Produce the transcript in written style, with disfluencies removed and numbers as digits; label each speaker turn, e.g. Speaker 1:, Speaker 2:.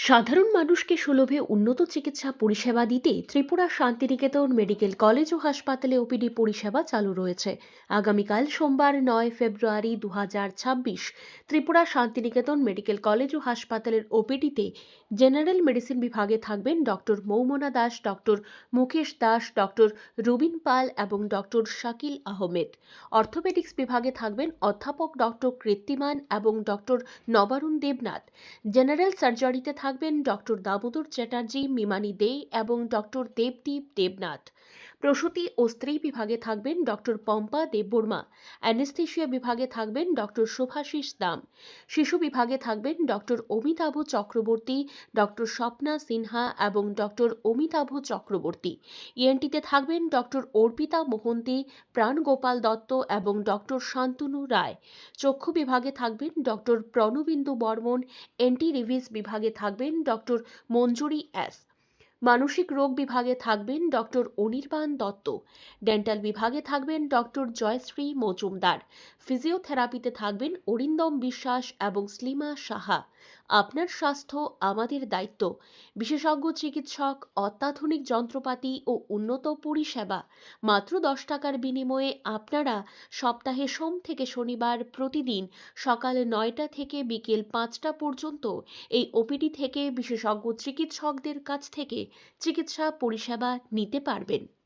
Speaker 1: সাধারণ মানুষকে সুলভে উন্নত চিকিৎসা পরিষেবা দিতে ত্রিপুরা শান্তিনিকেতন মেডিকেল কলেজ ও হাসপাতালে ওপিডি পরিষেবা চালু রয়েছে। আগামীকাল সোমবার 9 ফেব্রুয়ারি 2026 ত্রিপুরা শান্তিনিকেতন মেডিকেল কলেজ ও হাসপাতালের ওপিডিতে জেনারেল মেডিসিন বিভাগে থাকবেন doctor Moumana Das, doctor Mukesh Das, doctor Rubin Pal এবং ডক্টর শাকিল আহমেদ। অর্থোপেডিক্স বিভাগে থাকবেন অধ্যাপক ডক্টর কৃত্তিমান এবং ডক্টর নবারুণ দেবনাথ। জেনারেল সার্জারিতে থাকবেন ডক্টর দামোদর চ্যাটার্জি, মিমানি দে এবং ডক্টর দেবদীপ দেবনাথ। প্রসূতি ও স্ত্রী বিভাগে থাকবেন ডক্টর পম্পা দেববর্মা। অ্যানেস্থেশিয়া বিভাগে থাকবেন ডক্টর শুভাশিস দাম। শিশু বিভাগে থাকবেন ডক্টর অমিতাভ চক্রবর্তী, ডক্টর স্বপ্না সিনহা এবং ডক্টর অমিতাভ চক্রবর্তী। ইএনটিতে থাকবেন ডক্টর অর্পিতা মোহন্তি, প্রাণগোপাল দত্ত এবং ডক্টর শান্তনু রায়। চক্ষু বিভাগে থাকবেন ডক্টর প্রণবিন্দু বর্মন। এন্টি রিভিস বিভাগে থাকবেন ডক্টর মঞ্জুরি এস। মানসিক রোগ বিভাগে থাকবেন ডক্টর অনির্বাণ দত্ত। ডেন্টাল বিভাগে থাকবেন ডক্টর জয়শ্রী মজুমদার। ফিজিওথেরাপিতে থাকবেন অরিন্দম বিশ্বাস এবং স্লিমা সাহা। আপনার স্বাস্থ্য আমাদের দায়িত্ব। বিশেষজ্ঞ চিকিৎসক, অত্যাধুনিক যন্ত্রপাতি ও উন্নত পরিষেবা। মাত্র 10 টাকার বিনিময়ে আপনারা সপ্তাহে সোম থেকে শনিবার প্রতিদিন সকাল 9টা থেকে বিকেল 5টা পর্যন্ত এই ওপিডি থেকে বিশেষজ্ঞ চিকিৎসকদের কাছ থেকে চিকিৎসা পরিষেবা নিতে পারবেন।